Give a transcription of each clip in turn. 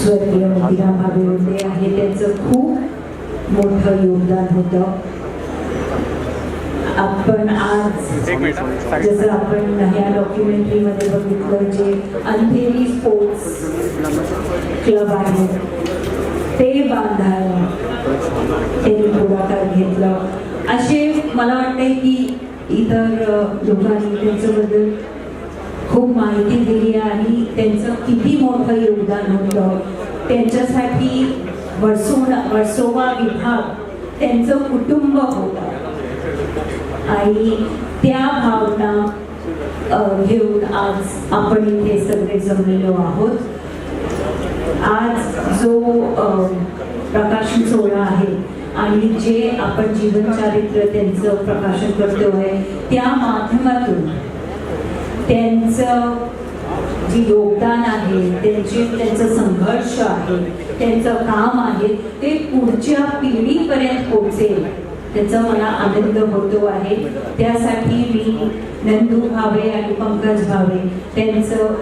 स्वर्गीय मोतीराम भावे होते आहे, त्यांचं खूप मोठं योगदान होतं. आपण आज जसं आपण ह्या डॉक्युमेंटरीमध्ये बघितलं, जे अंधेरी स्पोर्ट्स क्लब आहे ते बांधायला त्यांनी पुढाकार घेतलं. असे मला वाटते की इतर लोकांनी त्यांच्याबद्दल खूप माहिती दिली आणि त्यांचं किती मोठं योगदान होतं. त्यांच्यासाठी वर्सोवा विभाग त्यांचं कुटुंब होतं आणि त्या भावना घेऊन आज आपण इथे सगळे जमलेलो आहोत. आज जो प्रकाशन सोहळा आहे आणि जे आपण जीवनचारित्र त्यांचं प्रकाशन करतोय, त्या माध्यमातून त्यांचं जे योगदान आहे, त्यांचं संघर्ष आहे, त्यांचं काम आहे, ते पुढच्या पिढीपर्यंत पोहोचेल त्याचा मला आनंद होतो आहे. त्यासाठी मी नंदू भावे आणि पंकज भावे त्यांचं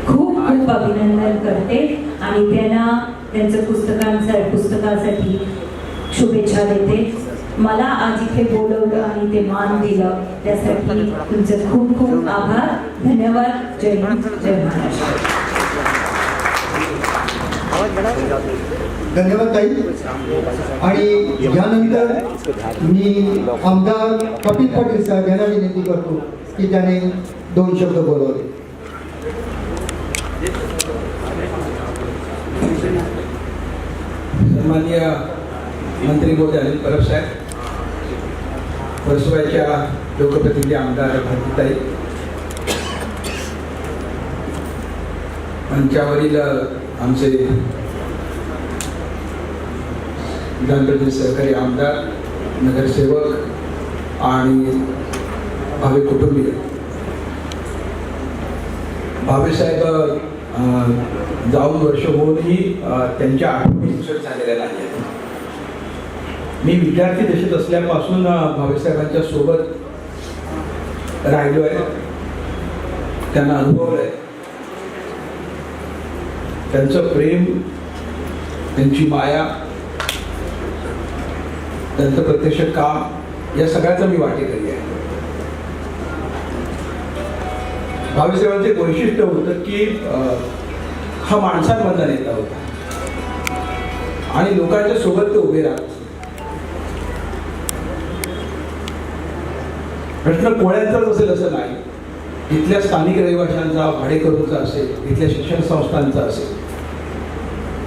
खूप खूप अभिनंदन करते आणि त्यांना त्यांचं पुस्तकासाठी शुभेच्छा देते. मला आज इथे बोलवलं आणि ते मान दिलं त्यासाठी तुमचे खूप खूप आभार. धन्यवाद. जय हिंद, जय महाराष्ट्र. धन्यवाद ताई. आणि यानंतर मी आमदार कपिल पाटील साहेब यांना विनंती करतो की त्याने 2 शब्द बोलावे. सन्माननीय मंत्री महोदय अनिल परब साहेब, वर्सोवाच्या लोकप्रतिनिधी आमदार भारतीताई, मंचावरील आमचे विधानपरिषद सहकारी आमदार, नगरसेवक आणि भावे कुटुंबीय. भावेसाहेब जाऊन वर्ष होऊनही त्यांच्या आठवणी पुसट झालेल्या नाही आहेत. मी विद्यार्थी दशेत असल्यापासून भावेसाहेबांच्या सोबत राहिलो आहे, त्यांना अनुभवलं आहे. त्यांचं प्रेम, त्यांची माया, त्यांचं प्रत्यक्ष काम या सगळ्याचं मी वाटेकरी आहे. भावेसाहेबांचं एक वैशिष्ट्य होतं की हा माणसांमधला नेता होता आणि लोकांच्या सोबत ते उभे राहत. प्रश्न कोळ्यांचाच असेल असं नाही, इथल्या स्थानिक रहिवाशांचा, भाडेकरूंचा असेल, इथल्या शिक्षण संस्थांचा असेल.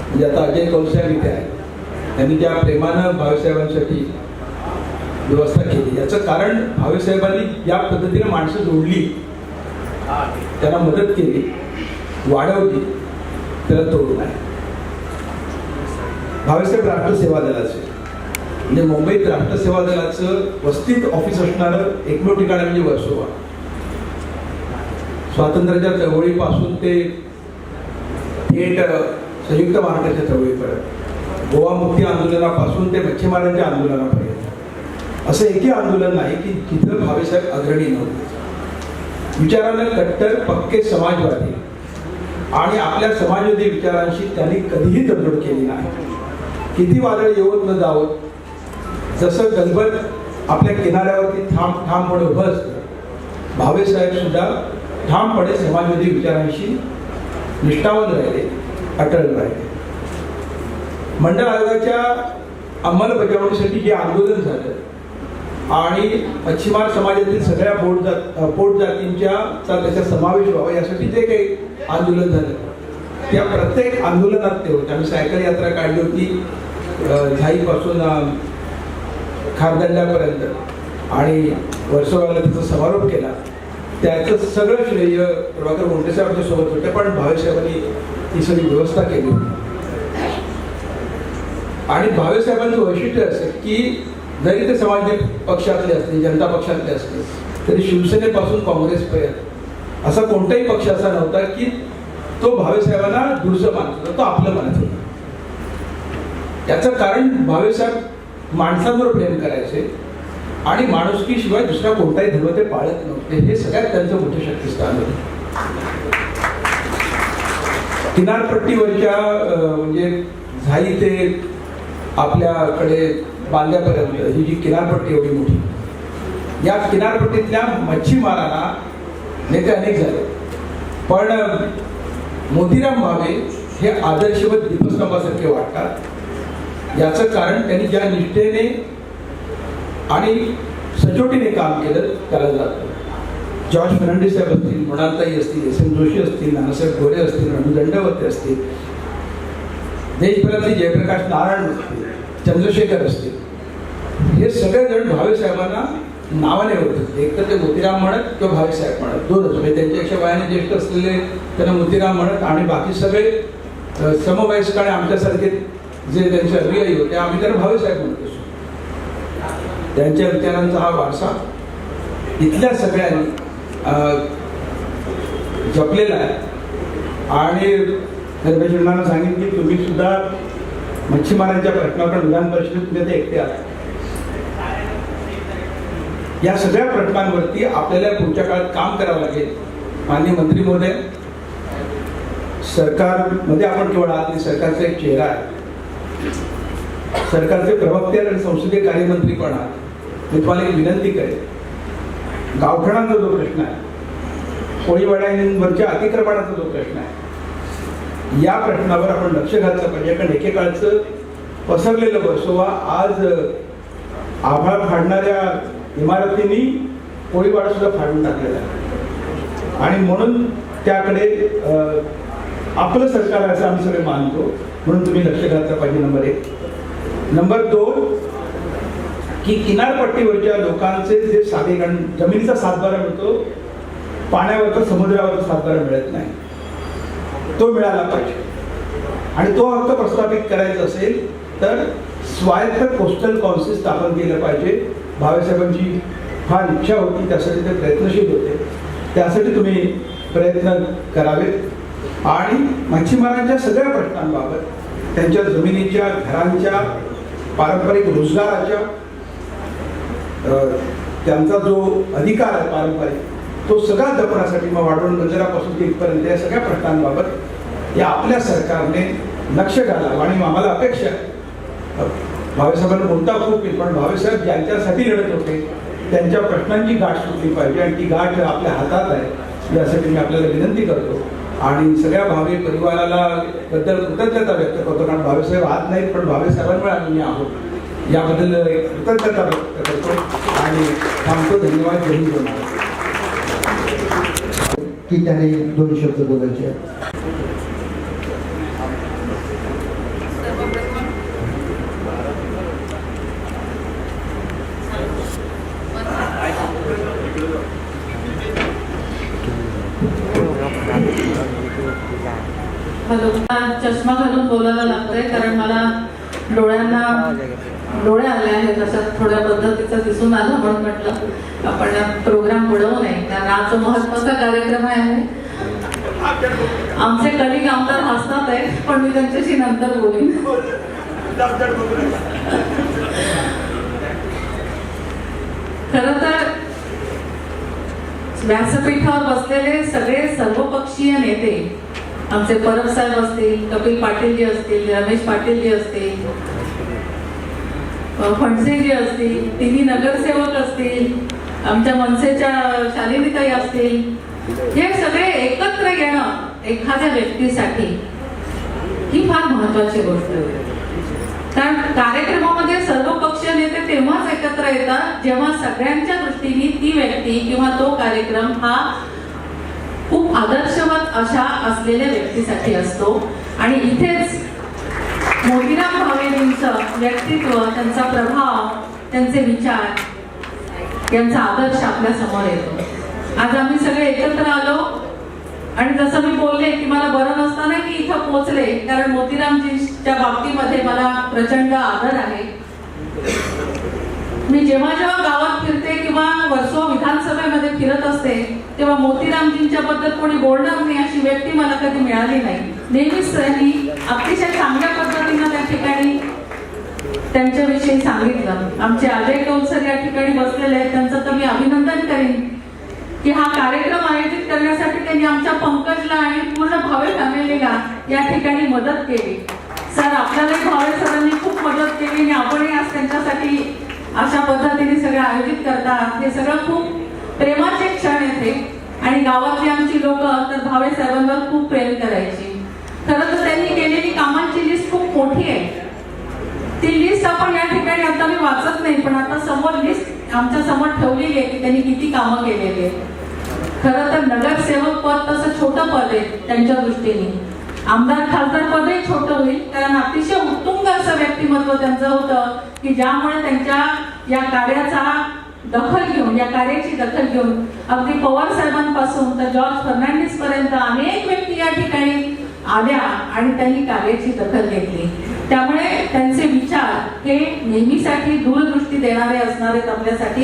म्हणजे आता अजय कौलसाहेब इथे आहे, त्यांनी ज्या प्रेमानं भावेसाहेबांसाठी व्यवस्था केली याचं कारण भावेसाहेबांनी या पद्धतीने माणसं जोडली, त्यांना मदत केली, वाढवली, त्याला तोडून नाही. भावेसाहेब राष्ट्रसेवा दलाचे म्हणजे मुंबईत राष्ट्रसेवा दलाचं वस्तीत ऑफिस असणारं एकमेव ठिकाण म्हणजे वर्सोवा. स्वातंत्र्याच्या चळवळीपासून ते थेट संयुक्त महाराष्ट्राच्या चळवळीपर्यंत, गोवा मुक्ती आंदोलनापासून ते मच्छीमारांच्या आंदोलनापर्यंत असं एकही आंदोलन नाही की तिथं भावेसाहेब अग्रणी नव्हते. विचारानं कट्टर पक्के समाजवादी आणि आपल्या समाजवादी विचारांशी त्यांनी कधीही तडजोड केली नाही. किती वादळ येवत न जावत, जसं गलबत आपल्या किनाऱ्यावरती ठामपणे उभं असतं, भावेसाहेब सुद्धा ठामपणे समाजवादी विचारांशी निष्ठावान राहिले, अटळ राहिले. मंडळ आयोगाच्या अंमलबजावणीसाठी जे आंदोलन झालं आणि मच्छीमार समाजातील सगळ्या पोट जातींचा त्याचा समावेश व्हावा यासाठी जे काही आंदोलन झालं, त्या प्रत्येक आंदोलनात ते होते. आम्ही सायकल यात्रा काढली होती झाईपासून खारदंड्यापर्यंत आणि वर्सोवाला त्याचा समारोप केला. त्याचं सगळं श्रेय प्रभाकर मोंटेसाहेबांच्या सोबत होते, पण भावेसाहेबांनी ती सगळी व्यवस्था केली होती. आणि भावेसाहेबांचं वैशिष्ट्य असेल की जरी ते समाजवादी पक्षातले असले, जनता पक्षातले असले, तरी शिवसेनेपासून काँग्रेसपर्यंत असा कोणताही पक्ष असा नव्हता की तो भावेसाहेबांना दूरचं मानत होता, तो आपलं मानत होता. याचं कारण भावेसाहेब माणसांवर प्रेम करायचे आणि माणुसकीशिवाय दुसरा कोणताही धर्म ते पाळत नव्हते. हे सगळ्यात त्यांचं मोठं शक्तिस्थान होतं. किनारपट्टीवरच्या म्हणजे झाई ते आपल्याकडे बांद्यापर्यंत ही जी किनारपट्टी एवढी मोठी, या किनारपट्टीतल्या मच्छीमारांना नेते अनेक झाले, पण मोतीराम भावे हे आदर्शवत दीपस्तंभासारखे वाटतात. याचं कारण त्यांनी ज्या निष्ठेने आणि सचोटीने काम केलं त्याला जातं. जॉर्ज फर्नांडिस साहेब असतील, मृणालताई असतील, एस एम जोशी असतील, नानासाहेब गोरे असतील, रणू दंडवते असतील, देशभरातले जयप्रकाश नारायण असतील, चंद्रशेखर असतील, हे सगळेजण भावे साहेबांना नावाने ओळखत. एक तर ते मोतीराम म्हणत किंवा भावे साहेब म्हणत, दोनच. म्हणजे त्यांच्यापेक्षा वयाने ज्येष्ठ असलेले त्यांना मोतीराम म्हणत आणि बाकी सगळे समवयस्क आणि आमच्यासारखे जे त्यांचे अनुयायी होते आम्ही त्यांना भावे साहेब म्हणत असतो. त्यांच्या विचारांचा हा वारसा इथल्या सगळ्यांनी जपलेला आहे. आणि धर्मेश्वरांना सांगितलं की तुम्ही सुद्धा मच्छीमारांच्या प्रश्नावर विधान परिषदेत एकटे आहात. या सगळ्या प्रश्नांवरती आपल्याला पुढच्या काळात काम करावं लागेल. माननीय मंत्री महोदय, सरकारमध्ये आपण केवळ आहात नाही, सरकारचा एक चेहरा आहे, सरकारचे प्रवक्ते आणि संसदीय कार्यमंत्री पण आहात. मी तुम्हाला एक विनंती करेन, गावठणांचा जो प्रश्न आहे, कोळीवाड्यांवरच्या अतिक्रमणाचा जो प्रश्न आहे, या प्रश्नावर आपण लक्ष घातलं पाहिजे. कारण एकेकाळचं पसरलेलं बसोवा आज आभाळ फाडणाऱ्या इमारतींनी कोळीवाडा सुद्धा फाडून टाकलेला आहे आणि म्हणून त्याकडे आपलं सरकार आहे असं आम्ही सगळे मानतो. म्हणून तुम्ही लक्ष घातलं पाहिजे. नंबर 1. नंबर 2 की किनारपट्टीवरच्या लोकांचे जे साधे, कारण जमिनीचा सातबारा मिळतो, पाण्यावरचा समुद्रावरचा सातबारा मिळत नाही, तो मिळाला पाहिजे. आणि तो हक्क प्रस्थापित करायचा असेल तर स्वायत्त कोस्टल कौन्सिल स्थापन केलं पाहिजे. भावेसाहेबांची फार इच्छा होती, त्यासाठी ते प्रयत्नशील होते. त्यासाठी तुम्ही प्रयत्न करावेत आणि मच्छीमारांच्या सगळ्या प्रश्नांबाबत, त्यांच्या जमिनीच्या, घरांच्या, पारंपरिक रोजगाराच्या, त्यांचा जो अधिकार आहे पारंपरिक, तो सगळा जपण्यासाठी मग वाढवून बंदरापासून ते इथपर्यंत या सगळ्या प्रश्नांबाबत या आपल्या सरकारने लक्ष घालावं. आणि आम्हाला अपेक्षा आहे, भावेसाहेबांना बोलता खूप येईल, पण भावेसाहेब ज्यांच्यासाठी लढत होते त्यांच्या प्रश्नांची गाठ सुटली पाहिजे आणि ती गाठ आपल्या हातात आहे. यासाठी मी आपल्याला विनंती करतो आणि सगळ्या भावे परिवाराला बद्दल कृतज्ञता व्यक्त करतो. कारण भावेसाहेब आत नाहीत, पण भावेसाहेबांमुळे आम्ही आहोत, याबद्दल कृतज्ञता व्यक्त करतो आणि थांबतो. धन्यवाद. जय हिंद. की त्याने 2 शब्द बोलायचे. हॅलो, चष्मा घालून बोलायला लागतंय कारण मला डोळे आले आहेत, अशा थोड्या पद्धतीचं दिसून आलं, म्हणून म्हटलं आपण प्रोग्राम बुडवू नये. कारण आज जो महत्वाचा कार्यक्रम आहे, आमचे कलिग आमदार हसतात आहेत, पण मी त्यांच्याशी नंतर बोलीन. खरं तर व्यासपीठावर बसलेले सगळे सर्वपक्षीय नेते, आमचे परब साहेब असतील, कपिल पाटील जी असतील, रमेश पाटील जी असतील, फणसे जी असतील, तिन्ही नगरसेवक असतील, आमच्या मनसेच्या शालिनीताई असतील, हे सगळे एकत्र येणं एखाद्या व्यक्तीसाठी ही फार महत्वाची गोष्ट आहे. कारण कार्यक्रमामध्ये सर्वपक्षीय नेते तेव्हाच एकत्र येतात जेव्हा सगळ्यांच्या दृष्टीने ती व्यक्ती किंवा तो कार्यक्रम हा खूप आदर्शवत अशा असलेल्या व्यक्तीसाठी असतो. आणि इथेच मोतीराम भावेंचं व्यक्तित्व, त्यांचा प्रभाव, त्यांचे विचार यांचा आदर्श आपल्या समोर येतो. आज आम्ही सगळे एकत्र आलो आणि जसं मी बोलले की मला बरं नसताना की इथं पोहोचले, कारण मोतीरामजींच्या बाबतीमध्ये मला प्रचंड आदर आहे. मी जेव्हा जेव्हा गावात फिरते किंवा वर्सोवा विधानसभेमध्ये फिरत असते तेव्हा मोतीरामजींच्या बद्दल कोणी बोलणार नाही अशी व्यक्ती मला कधी मिळाली नाही. नेहमीच त्यांनी अतिशय चांगल्या पद्धतीनं त्या ठिकाणी त्यांच्याविषयी सांगितलं. आमचे अजय कौलसर या ठिकाणी बसलेले आहेत, त्यांचं तर मी अभिनंदन करेन की हा कार्यक्रम आयोजित करण्यासाठी त्यांनी आमच्या पंकजला आणि पूर्ण भावे फॅमिलीला या ठिकाणी मदत केली. सर, आपल्यालाही भावे सरांनी खूप मदत केली आणि आपणही आज त्यांच्यासाठी अशा पद्धतीने सगळं आयोजित करतात. हे सगळं खूप प्रेमाचे क्षण आहेत आणि गावातली आमची लोक तर भावे साहेबांवर खूप प्रेम करायची. खरं तर त्यांनी केलेली कामांची लिस्ट खूप मोठी आहे. ती लिस्ट आपण या ठिकाणी आता मी वाचत नाही, पण आता समोर लिस्ट आमच्या समोर ठेवलेली आहे की त्यांनी किती कामं केलेली आहेत. खरं तर नगरसेवक पद तसं छोटं पद आहे त्यांच्या दृष्टीने. आमदार खासदार पदही छोटं होईल, कारण अतिशय उत्तुंग असं व्यक्तिमत्व त्यांचं होतं की ज्यामुळे त्यांच्या या कार्याचा दखल घेऊन, या कार्याची दखल घेऊन अगदी पवार साहेबांपासून तर जॉर्ज फर्नांडिस पर्यंत अनेक व्यक्ती या ठिकाणी आल्या आणि त्यांनी कार्याची दखल घेतली. त्यामुळे त्यांचे विचार हे नेहमीसाठी दूरदृष्टी देणारे असणार आहेत आपल्यासाठी.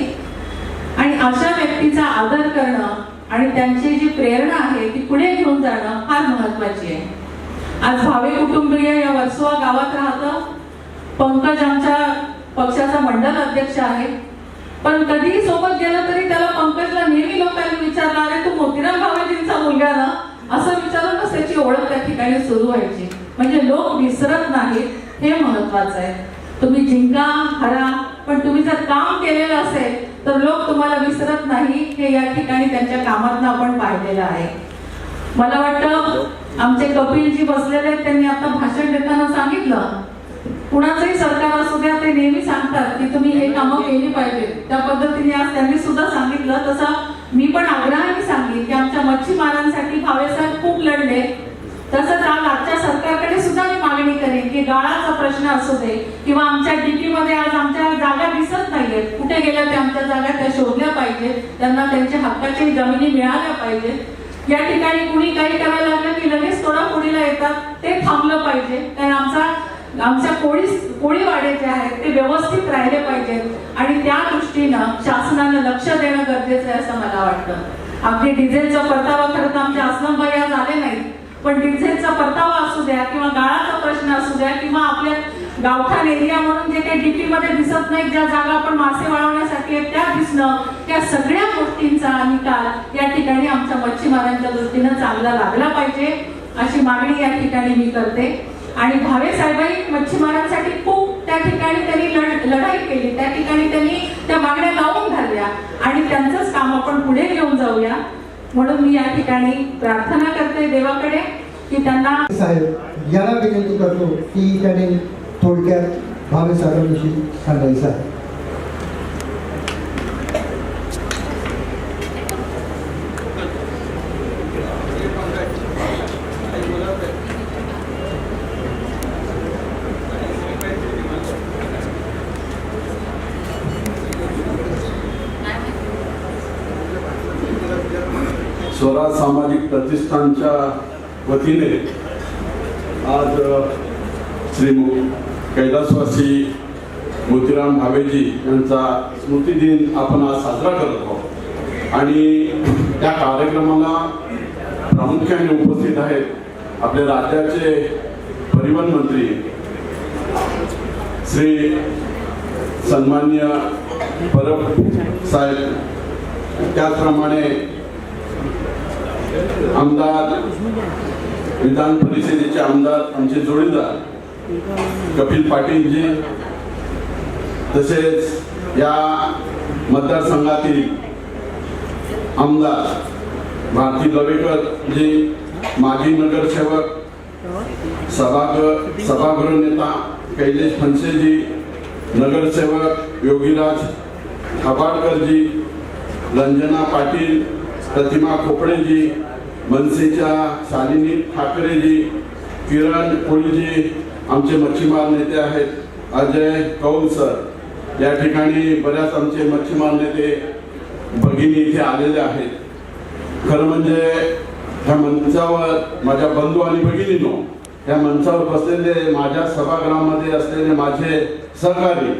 आणि अशा व्यक्तीचा आदर करणं आणि त्यांची जी प्रेरणा आहे ती पुढे घेऊन जाणं फार महत्वाची आहे. आज भावे कुटुंबीय या वर्सोवा गावात राहतं. पंकज आमच्या पक्षाचा मंडल अध्यक्ष आहे, पण कधीही सोबत गेलं तरी त्याला पंकजला नेहमी लोकांनी विचारलं, अरे तू मोतीराम भावेजींचा मुलगा ना, असं विचारूनच त्याची ओळख त्या ठिकाणी सुरू व्हायची. म्हणजे लोक विसरत नाहीत, हे महत्वाचं आहे. तुम्ही जिंका हरा, पण तुम्ही जर काम केलेलं असेल तर लोक तुम्हाला विसरत नाही, हे या ठिकाणी त्यांच्या कामातनं आपण पाहिलेलं आहे. मला वाटतं आमचे कपिलजी बसलेले आहेत, त्यांनी आता भाषण देताना सांगितलं, कुणाचंही सरकार असू द्या ते नेहमी सांगतात की तुम्ही हे कामं केली पाहिजे. त्या पद्धतीने आज त्यांनी सुद्धा सांगितलं. तसं मी पण आग्रहाने सांगेन की आमच्या मच्छीमारांसाठी भावेसाहेब खूप लढले. तसंच आज आजच्या सरकारकडे सुद्धा मी मागणी करेन की गाळाचा प्रश्न असू दे किंवा आमच्या डीपी मध्ये आज आमच्या जागा दिसत नाहीयेत, कुठे गेल्या त्या आमच्या जागा त्या शोधल्या पाहिजेत. त्यांना त्यांच्या हक्काची जमिनी मिळाल्या पाहिजेत. या ठिकाणी कुणी काही करायला लागलं की लगेच तोडाफोडीला येतात, ते थांबलं पाहिजे. कारण आमच्या कोळी वाडे जे आहेत ते व्यवस्थित राहिले पाहिजेत आणि त्या दृष्टीनं शासनानं लक्ष देणं गरजेचं आहे असं मला वाटतं. अगदी डिझेलचा परतावा खरं तर आमच्या अस्लमबाई आज आले नाहीत, पण डिझेलचा परतावा असू द्या किंवा गाळाचा प्रश्न असू द्या किंवा आपल्या गावठाण एरिया म्हणून जे काही डीपी मध्ये दिसत नाही, ज्या जागा आपण मासे वाळवण्यासाठी आहेत त्या दिसणं, त्या सगळ्या गोष्टींचा निकाल या ठिकाणी आमच्या मच्छीमारांच्या दृष्टीनं चांगला लागला पाहिजे अशी मागणी या ठिकाणी मी करते. आणि भावे साहेबांनी मच्छीमारांसाठी खूप त्या ठिकाणी त्यांनी लढाई केली, त्या ठिकाणी त्यांनी त्या मागण्या लावून धरल्या आणि त्यांचंच काम आपण पुढे घेऊन जाऊया. म्हणून मी या ठिकाणी प्रार्थना करते देवाकडे की त्यांना साहेब यांना विनंती करतो की त्याने थोडक्यात भावे साहेबांविषयी सांगायचं आहे. स्वराज सामाजिक प्रतिष्ठानच्या वतीने आज श्री कैलासवासी मोतीराम भावेजी यांचा स्मृतिदिन आपण आज साजरा करत आहोत. आणि त्या कार्यक्रमाला प्रामुख्याने उपस्थित आहेत आपल्या राज्याचे परिवहन मंत्री श्री सन्माननीय परब साहेब, त्याचप्रमाणे आमदार विधान परिषदेचे आमदार आमचे जोडीदार कपिल पाटीलजी, तसेच या मतदारसंघातील आमदार भारती लवेकर जी, माजी नगरसेवक सभागृह नेता कैलेश फणसेजी, नगरसेवक योगीराज खबाडकरजी, रंजना पाटील, प्रतिमा खोपडेजी, मनसेच्या शालिनी ठाकरेजी, किरण कोळीजी, आमचे मच्छीमार नेते आहेत अजय कौल सर, या ठिकाणी बऱ्याच आमचे मच्छीमार नेते भगिनी इथे आलेले आहेत. खरं म्हणजे ह्या मंचावर माझ्या बंधू आणि भगिनींनो, या मंचावर बसलेले माझ्या सभागृहामध्ये असलेले माझे सहकारी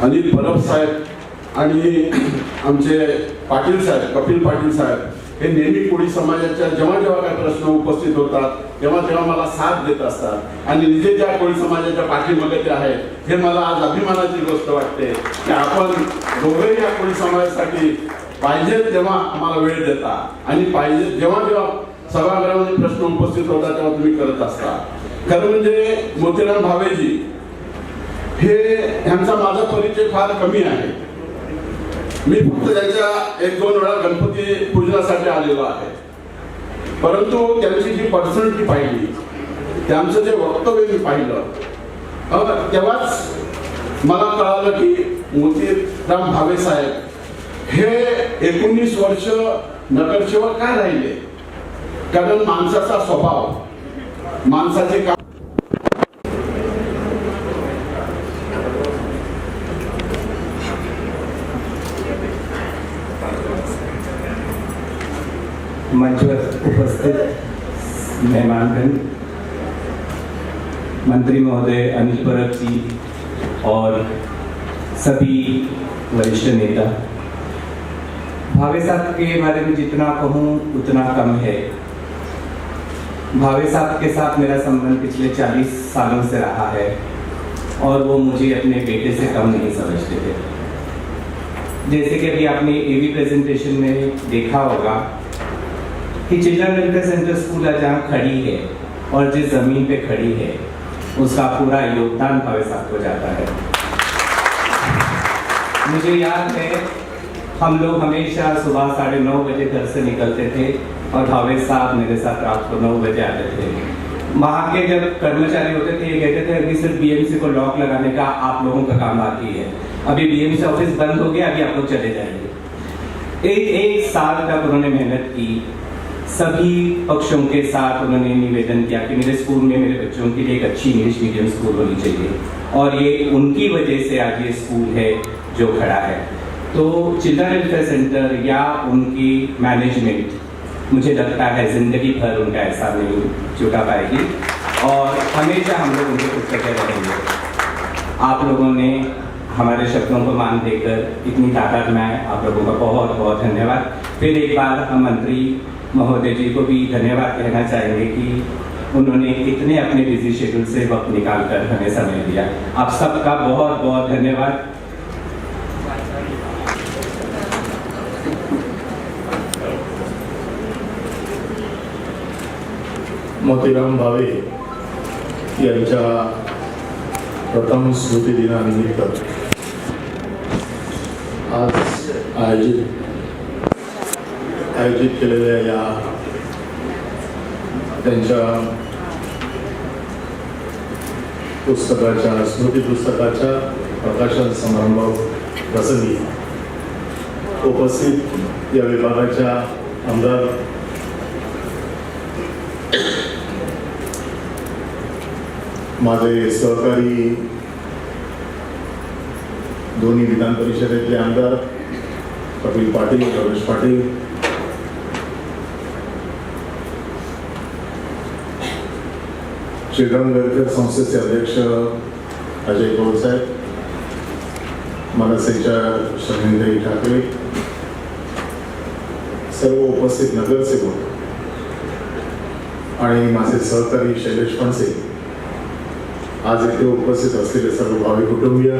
अनिल परब साहेब आणि आमचे पाटील साहेब, कपिल पाटील साहेब, हे नेहमी कोळी समाजाच्या जेव्हा जेव्हा काही प्रश्न उपस्थित होतात तेव्हा तेव्हा मला साथ देत असतात आणि निजे ज्या कोळी समाजाच्या पाठीमागे ते आहेत, हे मला आज अभिमानाची गोष्ट वाटते की आपण दोघेही या कोळी समाजासाठी पाहिजे तेव्हा आम्हाला वेळ देता आणि पाहिजे जेव्हा जेव्हा सभागृहामध्ये प्रश्न उपस्थित होता तेव्हा तुम्ही करत असता. खरं म्हणजे मोतीराम भावेजी हे ह्यांचा माझा परिचय फार कमी आहे. मी फक्त त्यांच्या 1-2 वेळा गणपती पूजनासाठी आलेलो आहे. परंतु त्यांची जी पर्सनॅलिटी पाहिली, त्यांचं जे वक्तव्य मी पाहिलं तेव्हाच मला कळालं की मोतीराम भावे साहेब हे 19 वर्ष नगरसेवक का राहिले. कारण माणसाचा स्वभाव, माणसाचे काम मंच पर उपस्थित मेहमानगण, मंत्री महोदय अनिल परब जी और सभी वरिष्ठ नेता, भावे साहब के बारे में जितना कहूँ उतना कम है. भावे साहब के साथ मेरा संबंध पिछले 40 सालों से रहा है और वो मुझे अपने बेटे से कम नहीं समझते थे. जैसे कि अभी आपने एवी प्रेजेंटेशन में देखा होगा कि चिल्ड्रन वेलफेयर सेंटर स्कूल आज जहाँ खड़ी है और जिस जमीन पे खड़ी है उसका पूरा योगदान भावे साहब को जाता है. मुझे याद है हम लोग हमेशा सुबह 9:30 बजे घर से निकलते थे और भावे साहब मेरे साथ रात को 9 बजे आते थे. वहाँ के जब कर्मचारी होते थे ये कहते थे अभी सिर्फ बीएमसी को लॉक लगाने का आप लोगों का काम बाकी है, अभी बीएमसी ऑफिस बंद हो गया, अभी आप लोग चले जाइए. एक साल तक उन्होंने मेहनत की. सभी पक्षों के साथ उन्होंने निवेदन किया कि मेरे स्कूल में मेरे बच्चों के लिए एक अच्छी इंग्लिश मीडियम स्कूल होनी चाहिए और ये उनकी वजह से आज ये स्कूल है जो खड़ा है. तो चिल्ड्रन वेलफेयर सेंटर या उनकी मैनेजमेंट मुझे लगता है जिंदगी भर उनका एहसान नहीं चुका पाएगी और हमेशा हम लोग उनके कृतज्ञ रहेंगे. आप लोगों ने हमारे शब्दों को मान देकर इतनी ताकत में आए, आप लोगों का बहुत बहुत धन्यवाद. फिर एक बार हम मंत्री महोदय जी को भी धन्यवाद कहना चाहेंगे कि उन्होंने इतने अपने बिजी शेड्यूल से वक्त निकाल कर हमें समय दिया. आप सबका बहुत बहुत धन्यवाद. मोतीराम भावे यांच्या प्रथम स्मृती दिनानिमित्त आज आयोजित केलेल्या या त्यांच्या पुस्तकाच्या स्मृती पुस्तकाच्या प्रकाशन समारंभ प्रसंगी उपस्थित या विभागाच्या आमदार माझे सहकारी दोन्ही विधान परिषदेतले आमदार कपिल पाटील, रमेश पाटील, चिल्ड्रन वेलफेअर संस्थेचे अध्यक्ष अजय गौड साहेब, मनसेच्या शर्मिंदाई ठाकरे, सर्व उपस्थित नगरसेवक आणि माझे सहकारी शैलेश फणसे, आज इथे उपस्थित असलेले सर्व भावी कुटुंबीय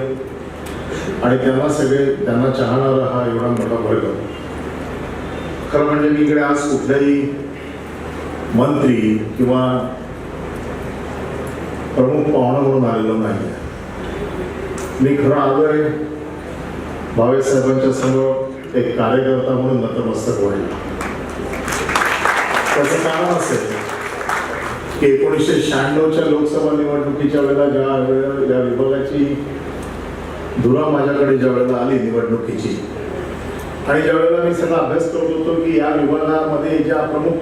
आणि त्यांना चाहणारा हा एवढा मोठा वर्ग. खरं म्हणजे मी इकडे आज कुठल्याही मंत्री किंवा प्रमुख पाहुणा म्हणून आलेलो नाही. मी खरं आलोय भावे साहेबांच्या समोर एक कार्यकर्ता म्हणून नतमस्तक व्हायला. त्याचं कारण असेल की 1996च्या लोकसभा निवडणुकीच्या वेळेला या विभागाची धुरा माझ्याकडे ज्या वेळेला आली निवडणुकीची आणि ज्या वेळेला मी सगळा अभ्यास करत होतो की या विभागामध्ये ज्या प्रमुख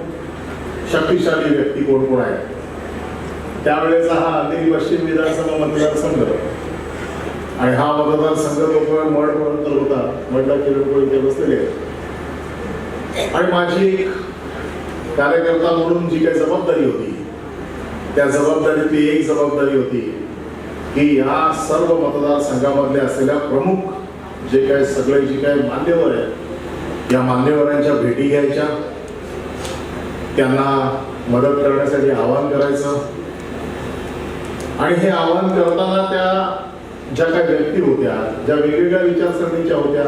शक्तिशाली व्यक्ती कोण कोण आहेत, त्यावेळेचा हा अंधेरी पश्चिम विधानसभा मतदारसंघ आणि हा मतदारसंघ तो मठपर्यंत होता. मठला किरण इथे बसलेले आणि माझी एक कार्यकर्ता म्हणून जी काही जबाबदारी होती त्या जबाबदारीतली एक जबाबदारी होती की या सर्व मतदारसंघामधले असलेल्या प्रमुख जे काही सगळे जे काही मान्यवर आहेत या मान्यवरांच्या भेटी घ्यायच्या, त्यांना मदत करण्यासाठी आवाहन करायचं आणि हे आवाहन करताना त्या ज्या काही व्यक्ती होत्या, ज्या वेगवेगळ्या विचारसरणीच्या होत्या,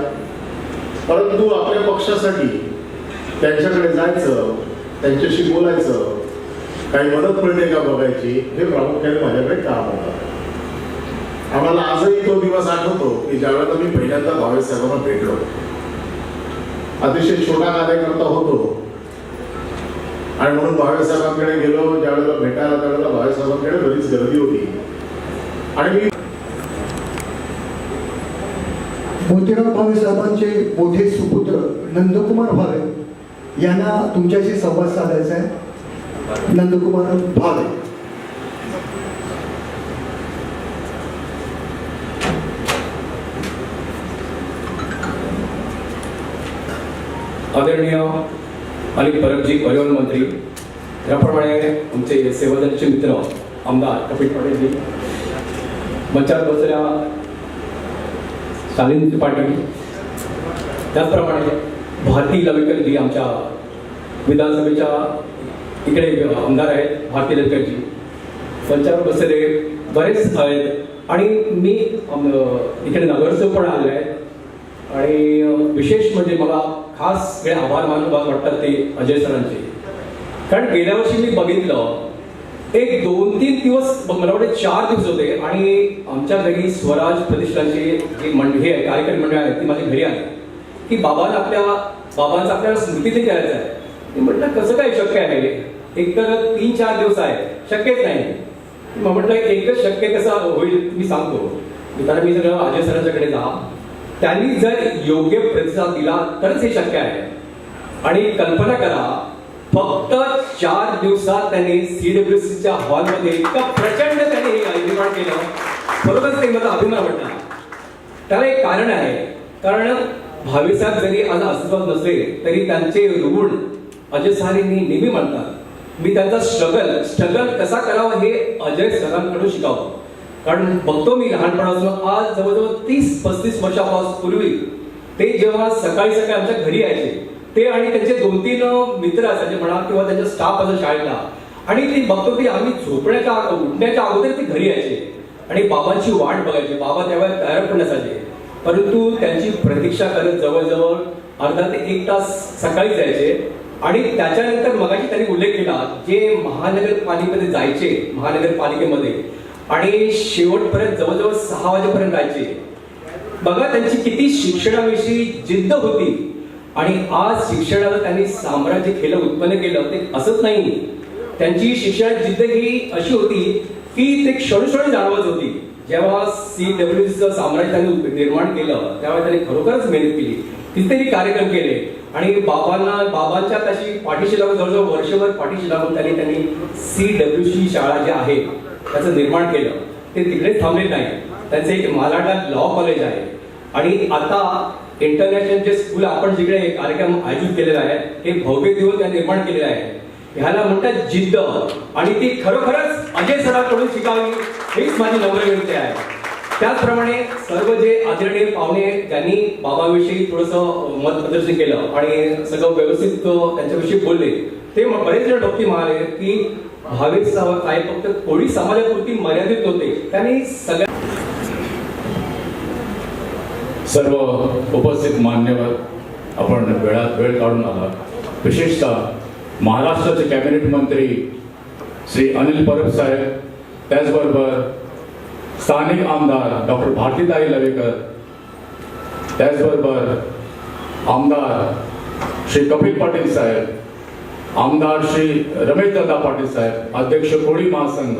परंतु आपल्या पक्षासाठी त्यांच्याकडे जायचं, त्यांच्याशी बोलायचं, काही मदत मिळते का बघायची, हे प्रामुख्याने माझ्याकडे काम होतं. आम्हाला आजही तो दिवस आठवतो की ज्यावेळेला मी पहिल्यांदा भावे साहेबांना भेटलो. अतिशय छोटा कार्यकर्ता होतो आणि म्हणून भावे साहेबांकडे गेलो. ज्यावेळेला भेटायला त्यावेळेला भावे साहेबांकडे बरीच गर्दी होती आणि मी मोतीराम भावे साहेबांचे मोठे सुपुत्र नंदकुमार भावे यांना तुमच्याशी संवाद साधायचा आहे. नंदकुमार भावे. आदरणीय अनिल परबजी परिवहन मंत्री, त्याप्रमाणे आमचे सेवादलचे मित्र आमदार कपिल पाटीलजी, मंचावर बसलेल्या शालिनी पाटील, त्याचप्रमाणे भारती लवेकरजी आमच्या विधानसभेच्या इकडे आमदार आहेत, भारती लवेकरजी मंचावर बसलेले बरेच आहेत आणि मी इकडे नगरसेवक पण आले आहेत. आणि विशेष म्हणजे मला खास सगळे आभार मानून वाटतात ते अजय सरांचे, कारण गेल्या वर्षी मी बघितलं एक 2-3 दिवस, मला वाटतं 4 दिवस होते आणि आमच्या घरी स्वराज प्रतिष्ठानचे जे हे आहे कार्यक्रम मंडळ आहे ती माझ्या घरी आली की बाबांचा आपल्याला स्मृती करायचं आहे. मी म्हटलं कसं काय शक्य आहे, एक तर 3-4 दिवस आहे, शक्यच नाही. मग म्हटलं एकच शक्य कसं होईल मी सांगतो. कारण मी जर अजय सरांच्याकडे जा, त्यांनी जर योग्य प्रतिसाद दिला तरच हे शक्य आहे. आणि कल्पना करा, फक्त 4 दिवसात त्यांनी CWCच्या हॉलमध्ये इतकं प्रचंड त्यांनी हे निर्माण केलं. बरोबरच ते मला अभिमान वाटला. त्याला एक कारण आहे, कारण भावे साहेब जरी आज अस्तित्वात नसले तरी त्यांचे ऋण अजय सरांनी नेहमी म्हणतात. मी त्यांचा स्ट्रगल कसा करावा हे अजय सरांकडून शिकावं. कारण बघतो मी लहानपणापासून आज जवळजवळ 30-35 वर्षापूर्वी ते जेव्हा सकाळी आमच्या घरी यायचे, ते आणि त्यांचे 2-3 मित्र असायचे म्हणा किंवा त्यांचा स्टाफ असा शाळेला, आणि ते बघतो की आम्ही उठण्याच्या अगोदर ते घरी यायचे आणि बाबांची वाट बघायचे. बाबा त्यावेळेला तयार पण नसायचे, परंतु त्यांची प्रतीक्षा करत जवळजवळ अर्धा ते 1 तास सकाळी जायचे. आणि त्याच्यानंतर मगाशी त्यांनी उल्लेख केला जे महानगरपालिकेमध्ये जायचे, महानगरपालिकेमध्ये आणि शेवटपर्यंत जवळजवळ 6 वाजेपर्यंत राहायचे. बघा त्यांची किती शिक्षणाविषयी जिद्द होती. आणि आज शिक्षणाला त्यांनी साम्राज्य केलं, उत्पन्न केलं. ते असंच नाही, त्यांची शिक्षण जिद्द ही अशी होती की ते क्षणोक्षणी जाणवत होती. जेव्हा CWCचं साम्राज्य त्यांनी निर्माण केलं तेव्हा त्यांनी खरोखरच मेहनत केली, कितीतरी कार्यक्रम केले आणि बाबांच्या तशी पाठीशी लागून जवळजवळ वर्षभर पाठीशी लागून त्यांनी CWC शाळा जी आहे त्याचं निर्माण केलं. ते तिकडेच थांबले नाही, त्यांचं एक मालाडला लॉ कॉलेज आहे आणि आता इंटरनॅशनल जे स्कूल आपण जिकडे कार्यक्रम आयोजित केलेला आहे हे भव्य देऊन त्या निर्माण केलेलं आहे. ह्याला म्हणतात जिद्द, आणि ती खरोखरच अजय सरांकडून शिकावी हीच माझी नम्र विनंती आहे. त्याचप्रमाणे सर्व जे आदरणीय पाहुणे ज्यांनी बाबाविषयी थोडंसं मत प्रदर्शन केलं आणि सगळं व्यवस्थित त्यांच्याविषयी बोलले, ते बरेच जण डॉक्टर म्हणाले की भावे साहेब काय फक्त कोळी समाजापुरती मर्यादित होते. त्यांनी सर्व उपस्थित मान्यवर, आपण वेळात वेळ काढून आला. विशेषतः महाराष्ट्राचे कॅबिनेट मंत्री श्री अनिल परब साहेब, त्याचबरोबर स्थानिक आमदार डॉक्टर भारतीताई लवेकर, त्याचबरोबर आमदार श्री कपिल पाटील साहेब, आमदार श्री रमेशदादा पाटील साहेब, अध्यक्ष कोळी महासंघ,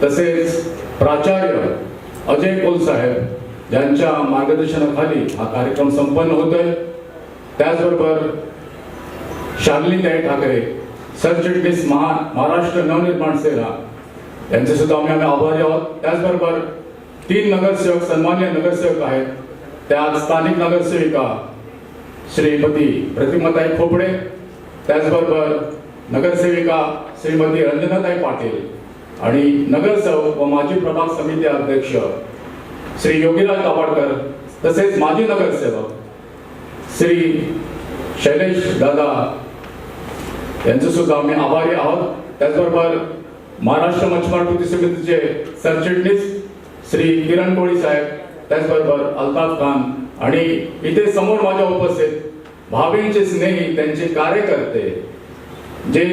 तसेच प्राचार्य अजय कोल साहेब ज्यांच्या मार्गदर्शनाखाली हा कार्यक्रम संपन्न होतोय. त्याचबरोबर शालिनीताई ठाकरे, सरचिटणीस महाराष्ट्र नवनिर्माण सेना, यांचे सुद्धा आम्ही आभारी आहोत. त्याचबरोबर 3 नगरसेवक, सन्मान्य नगरसेवक आहेत. त्यात स्थानिक नगरसेविका श्रीमती प्रतिमाताई खोपडे, त्याचबरोबर नगरसेविका श्रीमती रंजनाताई पाटील आणि नगरसेवक व माजी प्रभाग समिती अध्यक्ष श्री योगीराज कापाडकर, तसेच माजी नगरसेवक श्री शैलेश दादा यांचे सुद्धा आम्ही आभारी आहोत. त्याचबरोबर महाराष्ट्र मच्छीमार कृती समितीचे सरचिटणीस श्री किरण कोळी साहेब, त्याचबरोबर अल्ताफ खान आणि इथे समोर माझ्या उपस्थित भावींचे स्नेही, त्यांचे कार्यकर्ते जे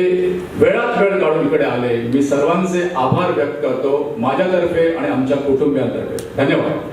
वेळात वेळ काढून इकडे आले, मी सर्वांचे आभार व्यक्त करतो माझ्यातर्फे आणि आमच्या कुटुंबियांतर्फे. धन्यवाद.